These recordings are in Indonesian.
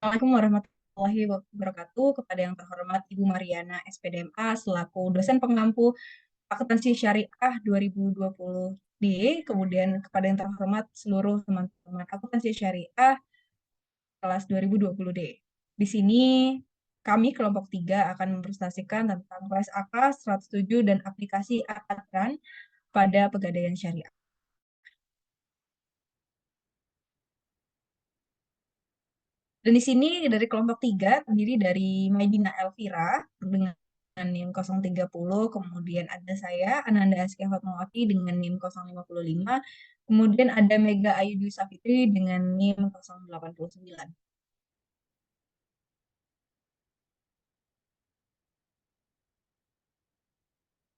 Assalamualaikum warahmatullahi wabarakatuh. Kepada yang terhormat Ibu Mariana SPDMA selaku dosen pengampu akuntansi syariah 2020D, kemudian kepada yang terhormat seluruh teman-teman akuntansi syariah kelas 2020D. Di sini kami kelompok 3 akan mempresentasikan tentang PSAK 107 dan aplikasi akad pada Pegadaian Syariah. Dan di sini dari kelompok 3 terdiri dari Maidina Elvira dengan NIM 030, kemudian ada saya, Ananda Askia Fatmawati dengan NIM 055, kemudian ada Mega Ayudwi Safitri dengan NIM 089.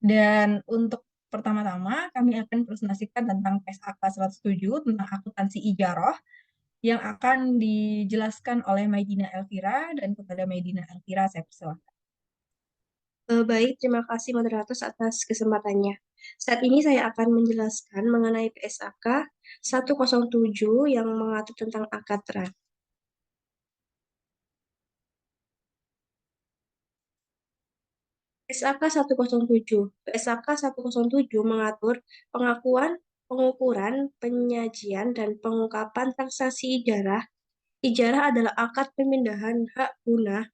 Dan untuk pertama-tama kami akan presentasikan tentang PSAK 107 tentang akuntansi ijarah yang akan dijelaskan oleh Maidina Elvira, dan kepada Maidina Elvira saya persilakan. Baik, terima kasih moderator atas kesempatannya. Saat ini saya akan menjelaskan mengenai PSAK 107 yang mengatur tentang akad ran. PSAK 107. PSAK 107 mengatur pengakuan, pengukuran, penyajian, dan pengungkapan transaksi ijarah. Ijarah adalah akad pemindahan hak guna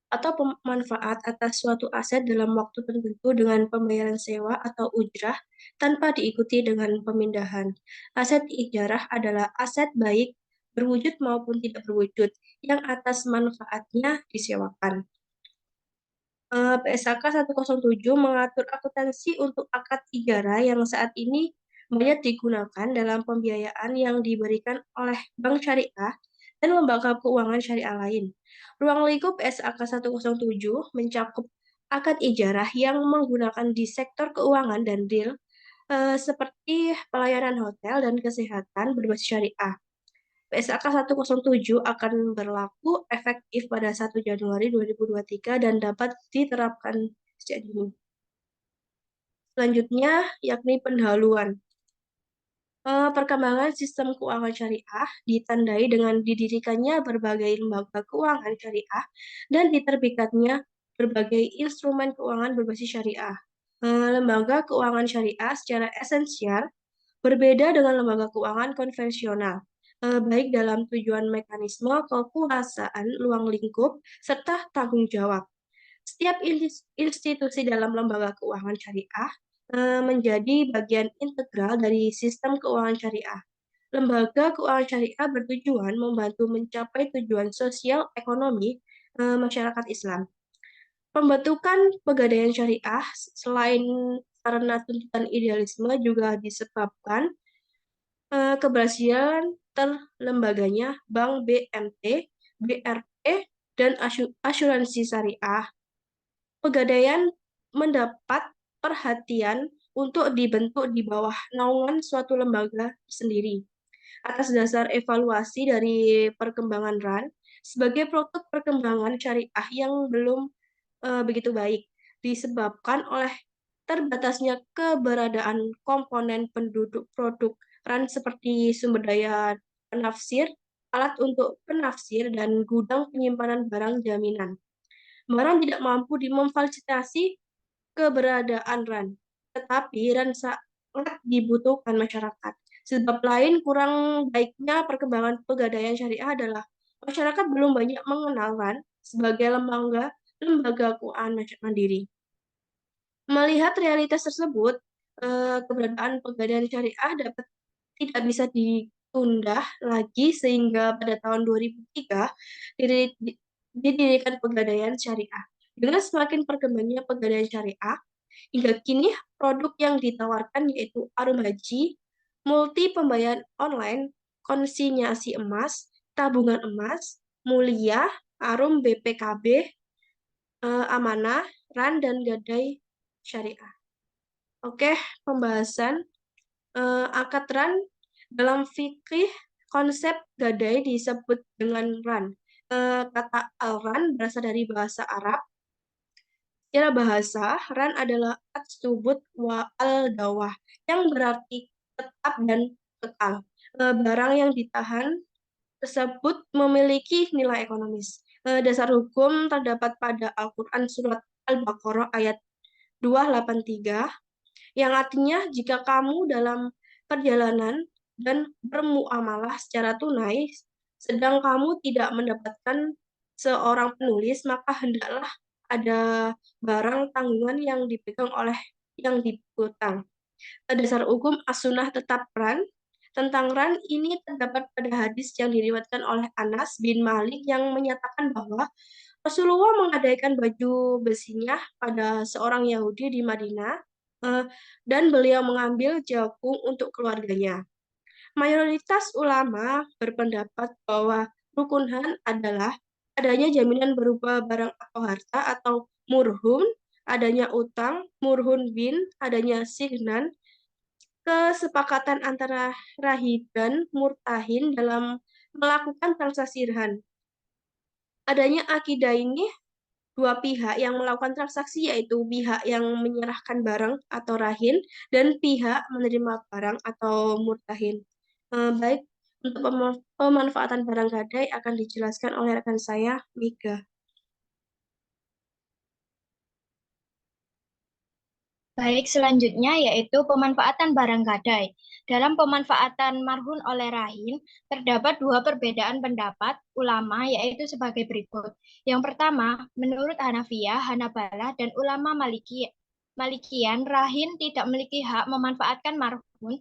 atau pemanfaat atas suatu aset dalam waktu tertentu dengan pembayaran sewa atau ujrah tanpa diikuti dengan pemindahan. Aset ijarah adalah aset baik berwujud maupun tidak berwujud yang atas manfaatnya disewakan. PSAK 107 mengatur akuntansi untuk akad ijarah yang saat ini banyak digunakan dalam pembiayaan yang diberikan oleh bank syariah dan lembaga keuangan syariah lain. Ruang lingkup PSAK 107 mencakup akad ijarah yang menggunakan di sektor keuangan dan real, seperti pelayanan hotel dan kesehatan berbasis syariah. PSAK 107 akan berlaku efektif pada 1 Januari 2023 dan dapat diterapkan sejak dini. Selanjutnya, yakni pendahuluan. Perkembangan sistem keuangan syariah ditandai dengan didirikannya berbagai lembaga keuangan syariah dan diterbitkannya berbagai instrumen keuangan berbasis syariah. Lembaga keuangan syariah secara esensial berbeda dengan lembaga keuangan konvensional, baik dalam tujuan mekanisme, kekuasaan, luang lingkup, serta tanggung jawab. Setiap institusi dalam lembaga keuangan syariah menjadi bagian integral dari sistem keuangan syariah. Lembaga keuangan syariah bertujuan membantu mencapai tujuan sosial ekonomi masyarakat Islam. Pembentukan pegadaian syariah selain karena tuntutan idealisme juga disebabkan keberhasilan terlembaganya Bank BMT, BRT, dan asuransi syariah. Pegadaian mendapat perhatian untuk dibentuk di bawah naungan suatu lembaga sendiri. Atas dasar evaluasi dari perkembangan RAN sebagai produk perkembangan syariah yang belum begitu baik, disebabkan oleh terbatasnya keberadaan komponen penduduk produk RAN seperti sumber daya penafsir, alat untuk penafsir, dan gudang penyimpanan barang jaminan. Barang tidak mampu memfasilitasi keberadaan RAN, tetapi RAN sangat dibutuhkan masyarakat. Sebab lain kurang baiknya perkembangan pegadaian syariah adalah masyarakat belum banyak mengenal RAN sebagai lembaga keuangan mandiri. Melihat realitas tersebut, keberadaan pegadaian syariah tidak bisa ditunda lagi sehingga pada tahun 2003 didirikan pegadaian syariah. Dengan semakin perkembangannya pegadaian syariah, hingga kini produk yang ditawarkan yaitu Arum Haji, multi pembayaran online, konsinyasi emas, tabungan emas, Mulia, Arum BPKB, Amanah, RAN, dan Gadai Syariah. Oke, pembahasan akad RAN dalam fikih konsep gadai disebut dengan RAN. Kata al-RAN berasal dari bahasa Arab. Secara bahasa, RAN adalah at-subut wa al-dawah yang berarti tetap dan kekal. Barang yang ditahan tersebut memiliki nilai ekonomis. Dasar hukum terdapat pada Al-Quran Surat Al-Baqarah ayat 283, yang artinya jika kamu dalam perjalanan dan bermuamalah secara tunai, sedang kamu tidak mendapatkan seorang penulis, maka hendaklah ada barang tanggungan yang dipegang oleh yang diputang. Dasar hukum as-sunnah tetap ran. Tentang ran ini terdapat pada hadis yang diriwayatkan oleh Anas bin Malik yang menyatakan bahwa Rasulullah menggadaikan baju besinya pada seorang Yahudi di Madinah, eh, dan beliau mengambil jagung untuk keluarganya. Mayoritas ulama berpendapat bahwa rukunhan adalah adanya jaminan berupa barang atau harta atau murhun, adanya utang, murhun bin, adanya signan, kesepakatan antara rahi dan murtahin dalam melakukan transaksi irhan. Adanya akidah ini dua pihak yang melakukan transaksi, yaitu pihak yang menyerahkan barang atau rahin dan pihak menerima barang atau murtahin. Baik, untuk pemanfaatan barang gadai akan dijelaskan oleh rekan saya, Mika. Baik, selanjutnya yaitu pemanfaatan barang gadai. Dalam pemanfaatan marhun oleh rahin, terdapat dua perbedaan pendapat ulama, yaitu sebagai berikut. Yang pertama, menurut Hanafiyah, Hanabalah, dan ulama Malikian, rahin tidak memiliki hak memanfaatkan marhun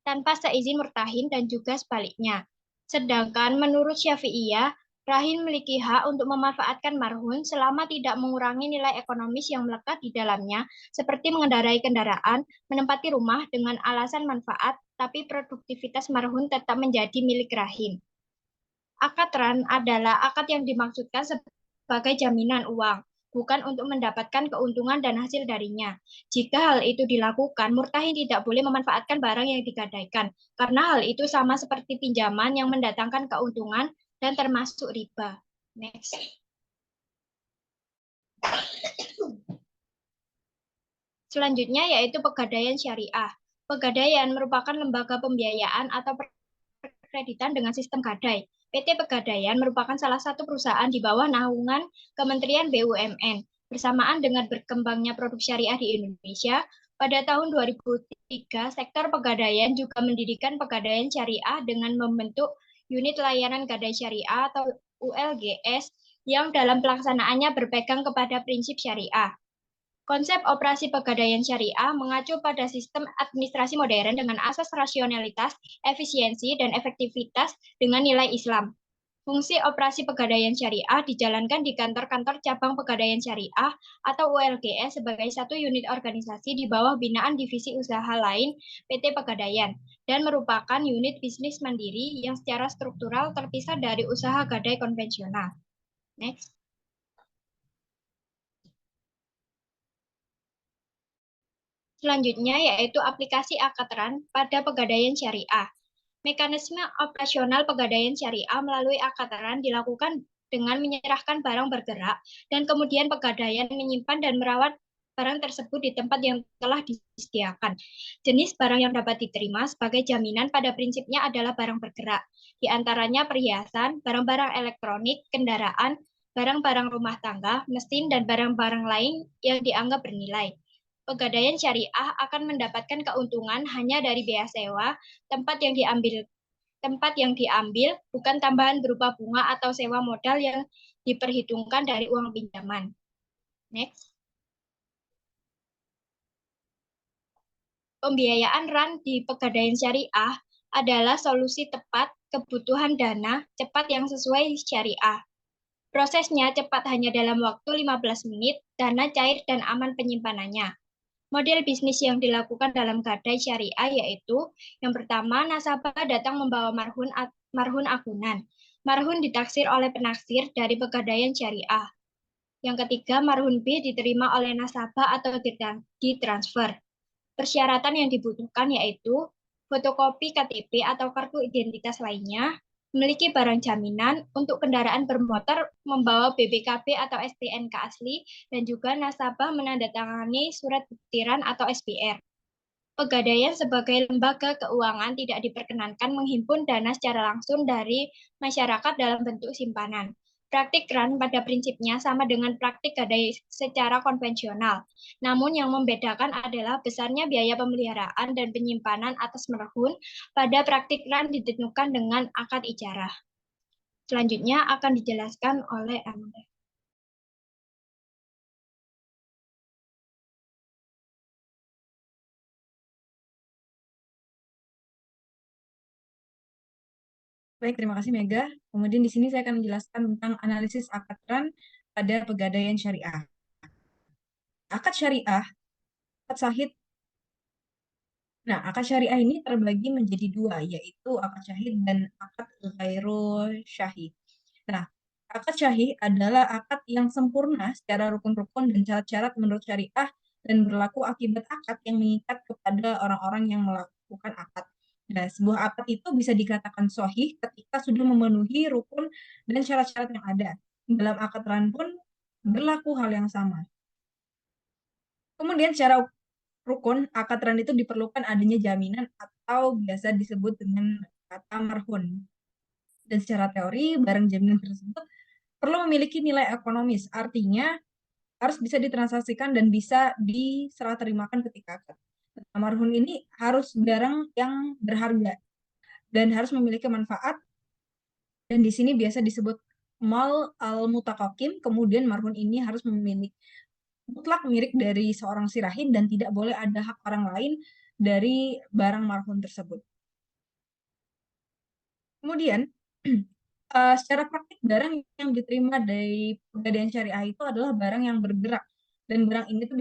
tanpa seizin murtahin dan juga sebaliknya. Sedangkan menurut Syafi'iyah, rahin memiliki hak untuk memanfaatkan marhun selama tidak mengurangi nilai ekonomis yang melekat di dalamnya, seperti mengendarai kendaraan, menempati rumah dengan alasan manfaat, tapi produktivitas marhun tetap menjadi milik rahin. Akad ran adalah akad yang dimaksudkan sebagai jaminan uang, bukan untuk mendapatkan keuntungan dan hasil darinya. Jika hal itu dilakukan, murtahin tidak boleh memanfaatkan barang yang digadaikan, karena hal itu sama seperti pinjaman yang mendatangkan keuntungan dan termasuk riba. Next. Selanjutnya yaitu pegadaian syariah. Pegadaian merupakan lembaga pembiayaan atau kreditan dengan sistem gadai. PT Pegadaian merupakan salah satu perusahaan di bawah naungan Kementerian BUMN. Bersamaan dengan berkembangnya produk syariah di Indonesia, pada tahun 2003, sektor pegadaian juga mendirikan pegadaian syariah dengan membentuk unit layanan gadai syariah atau ULGS yang dalam pelaksanaannya berpegang kepada prinsip syariah. Konsep operasi pegadaian syariah mengacu pada sistem administrasi modern dengan asas rasionalitas, efisiensi, dan efektivitas dengan nilai Islam. Fungsi operasi pegadaian syariah dijalankan di kantor-kantor cabang pegadaian syariah atau ULGS sebagai satu unit organisasi di bawah binaan divisi usaha lain PT Pegadaian dan merupakan unit bisnis mandiri yang secara struktural terpisah dari usaha gadai konvensional. Next. Selanjutnya yaitu aplikasi akad ran pada pegadaian syariah. Mekanisme operasional pegadaian syariah melalui akad ran dilakukan dengan menyerahkan barang bergerak dan kemudian pegadaian menyimpan dan merawat barang tersebut di tempat yang telah disediakan. Jenis barang yang dapat diterima sebagai jaminan pada prinsipnya adalah barang bergerak, di antaranya perhiasan, barang-barang elektronik, kendaraan, barang-barang rumah tangga, mesin, dan barang-barang lain yang dianggap bernilai. Pegadaian syariah akan mendapatkan keuntungan hanya dari biaya sewa, tempat yang diambil bukan tambahan berupa bunga atau sewa modal yang diperhitungkan dari uang pinjaman. Next. Pembiayaan ran di pegadaian syariah adalah solusi tepat kebutuhan dana cepat yang sesuai syariah. Prosesnya cepat hanya dalam waktu 15 menit, dana cair dan aman penyimpanannya. Model bisnis yang dilakukan dalam gadai syariah yaitu yang pertama, nasabah datang membawa marhun agunan. Marhun ditaksir oleh penaksir dari pegadaian syariah. Yang ketiga, marhun B diterima oleh nasabah atau ditransfer. Persyaratan yang dibutuhkan yaitu fotokopi KTP atau kartu identitas lainnya, memiliki barang jaminan untuk kendaraan bermotor, membawa BPKB atau STNK asli, dan juga nasabah menandatangani surat buktiran atau SPR. Pegadaian sebagai lembaga keuangan tidak diperkenankan menghimpun dana secara langsung dari masyarakat dalam bentuk simpanan. Praktik run pada prinsipnya sama dengan praktik gadai secara konvensional. Namun yang membedakan adalah besarnya biaya pemeliharaan dan penyimpanan atas merhun pada praktik run ditentukan dengan akad ijarah. Selanjutnya akan dijelaskan oleh Amanda. Baik, terima kasih Mega. Kemudian di sini saya akan menjelaskan tentang analisis akad run pada pegadaian syariah. Akad syariah, akad syahid. Nah, akad syariah ini terbagi menjadi dua, yaitu akad syahid dan akad ghairu syahid. Nah, akad syahid adalah akad yang sempurna secara rukun-rukun dan syarat-syarat menurut syariah dan berlaku akibat akad yang mengikat kepada orang-orang yang melakukan akad. Nah, sebuah akad itu bisa dikatakan sahih ketika sudah memenuhi rukun dan syarat-syarat yang ada. Dalam akad ran pun berlaku hal yang sama. Kemudian secara rukun, akad ran itu diperlukan adanya jaminan atau biasa disebut dengan kata marhun. Dan secara teori, barang jaminan tersebut perlu memiliki nilai ekonomis, artinya harus bisa ditransaksikan dan bisa diserah terimakan ketika akad. Marhun ini harus barang yang berharga dan harus memiliki manfaat, dan di sini biasa disebut mal al-mutaqakim. Kemudian marhun ini harus memiliki mutlak milik dari seorang sirahin dan tidak boleh ada hak orang lain dari barang marhun tersebut. Kemudian secara praktik barang yang diterima dari pegadaian syariah itu adalah barang yang bergerak, dan barang ini tuh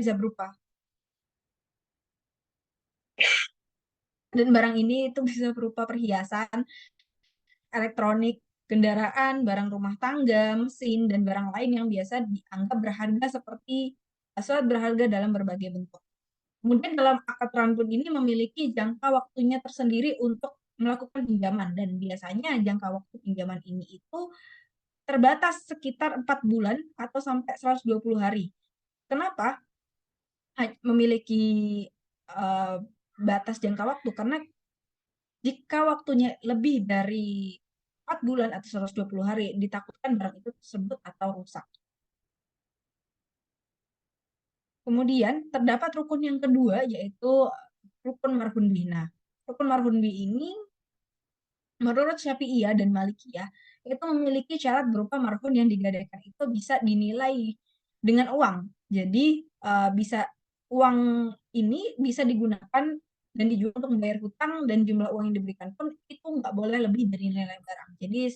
bisa berupa perhiasan, elektronik, kendaraan, barang rumah tangga, mesin, dan barang lain yang biasa dianggap berharga seperti surat berharga dalam berbagai bentuk. Kemudian dalam akad rantun ini memiliki jangka waktunya tersendiri untuk melakukan pinjaman, dan biasanya jangka waktu pinjaman ini itu terbatas sekitar 4 bulan atau sampai 120 hari. Kenapa memiliki batas jangka waktu? Karena jika waktunya lebih dari 4 bulan atau 120 hari, ditakutkan barang itu tersebut atau rusak. Kemudian terdapat rukun yang kedua, yaitu rukun marhun bih. Nah, rukun marhun bih ini menurut Syafi'iyah dan Malikiyah itu memiliki syarat berupa marhun yang digadaikan itu bisa dinilai dengan uang. Jadi bisa uang ini bisa digunakan dan dijual untuk membayar hutang, dan jumlah uang yang diberikan pun itu nggak boleh lebih dari nilai barang. Jadi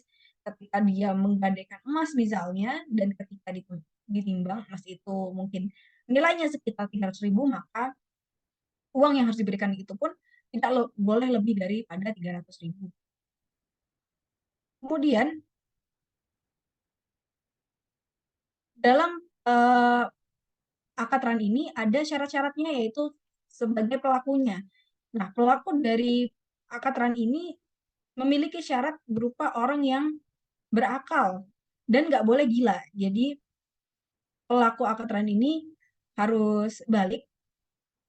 ketika dia menggadaikan emas misalnya, dan ketika ditimbang emas itu mungkin nilainya sekitar 300.000, maka uang yang harus diberikan itu pun tidak boleh lebih daripada 300.000. Kemudian dalam akad ran ini ada syarat-syaratnya, yaitu sebagai pelakunya. Nah, pelaku dari akad ran ini memiliki syarat berupa orang yang berakal dan nggak boleh gila. Jadi pelaku akad ran ini harus balik,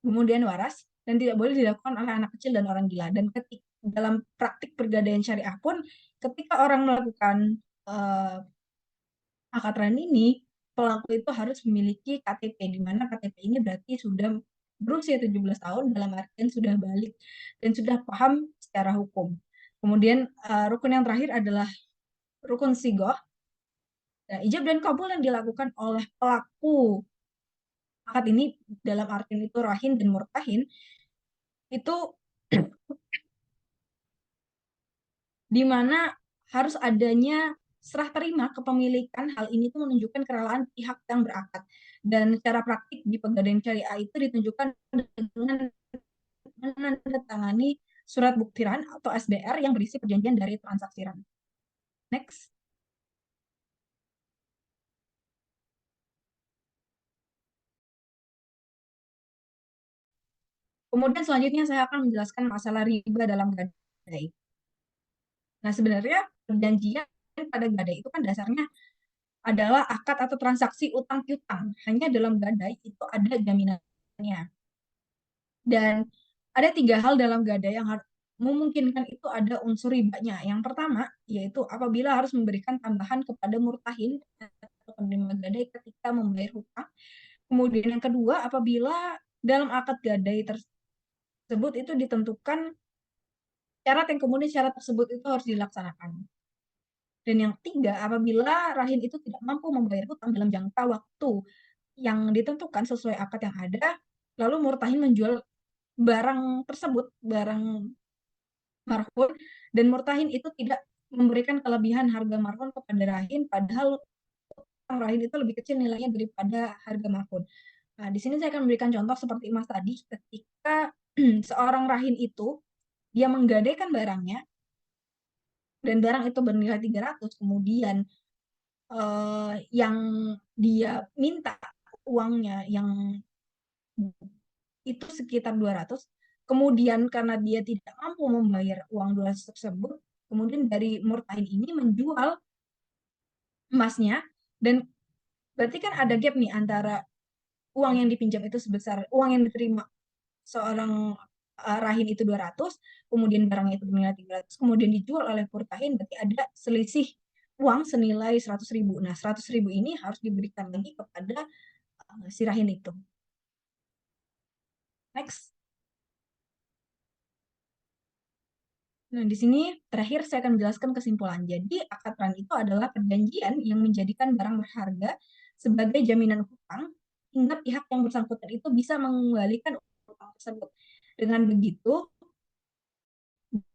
kemudian waras, dan tidak boleh dilakukan oleh anak kecil dan orang gila. Dan ketika dalam praktik pergadaian syariah pun, ketika orang melakukan akad ran ini, pelaku itu harus memiliki KTP, di mana KTP ini berarti sudah berusia 17 tahun, dalam artian sudah balik dan sudah paham secara hukum. Kemudian rukun yang terakhir adalah rukun sigoh. Nah, ijab dan kabul yang dilakukan oleh pelaku akad ini, dalam artian itu rahin dan murtahin, itu di mana harus adanya serah terima kepemilikan. Hal ini tuh menunjukkan kerelaan pihak yang berakad, dan secara praktik di pegadaian syariah itu ditunjukkan dengan menandatangani surat bukti ran atau SBR yang berisi perjanjian dari transaksi ran. Next. Kemudian selanjutnya saya akan menjelaskan masalah riba dalam gadai. Nah, sebenarnya perjanjian pada gadai itu kan dasarnya adalah akad atau transaksi utang piutang. Hanya dalam gadai itu ada jaminannya. Dan ada 3 hal dalam gadai yang memungkinkan itu ada unsur ribanya. Yang pertama, yaitu apabila harus memberikan tambahan kepada murtahin atau penerima gadai ketika membayar hutang. Kemudian yang kedua, apabila dalam akad gadai tersebut itu ditentukan syarat yang kemudian syarat tersebut itu harus dilaksanakan. Dan yang ketiga, apabila rahin itu tidak mampu membayar hutang dalam jangka waktu yang ditentukan sesuai akad yang ada, lalu murtahin menjual barang tersebut, barang marhun, dan murtahin itu tidak memberikan kelebihan harga marhun kepada rahin, padahal rahin itu lebih kecil nilainya daripada harga marhun. Nah, di sini saya akan memberikan contoh seperti Mas tadi, ketika seorang rahin itu dia menggadaikan barangnya dan barang itu bernilai 300, kemudian yang dia minta uangnya yang itu sekitar 200, kemudian karena dia tidak mampu membayar uang 200 tersebut, kemudian dari murtahin ini menjual emasnya, dan berarti kan ada gap nih antara uang yang dipinjam itu sebesar uang yang diterima seorang rahin itu 200, kemudian barangnya itu bernilai 300, kemudian dijual oleh murtahin, berarti ada selisih uang senilai 100.000. Nah, 100.000 ini harus diberikan lagi kepada si rahin itu. Next. Nah, di sini terakhir saya akan menjelaskan kesimpulan. Jadi, akad ran itu adalah perjanjian yang menjadikan barang berharga sebagai jaminan hutang hingga pihak yang bersangkutan itu bisa mengembalikan utang tersebut. Dengan begitu,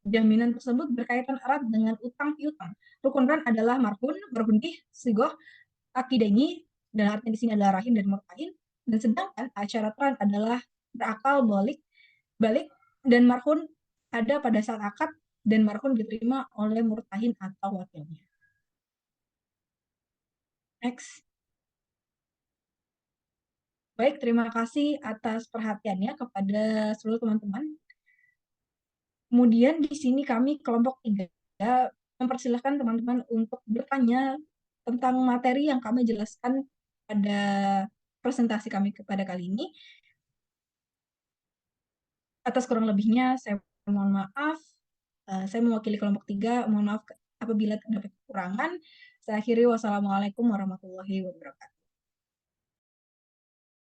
jaminan tersebut berkaitan erat dengan utang piutang. Rukun ran adalah marhun, berhundih, sigoh, akidaini, dan artinya di sini adalah rahim dan murtahin. Dan sedangkan syarat ran adalah berakal, balik, dan marhun ada pada saat akad dan marhun diterima oleh murtahin atau wakilnya. Next. Baik, terima kasih atas perhatiannya kepada seluruh teman-teman. Kemudian di sini kami kelompok 3 mempersilahkan teman-teman untuk bertanya tentang materi yang kami jelaskan pada presentasi kami kepada kali ini. Atas kurang lebihnya saya mohon maaf. Saya mewakili kelompok 3, mohon maaf apabila terdapat kekurangan. Saya akhiri, wassalamualaikum warahmatullahi wabarakatuh.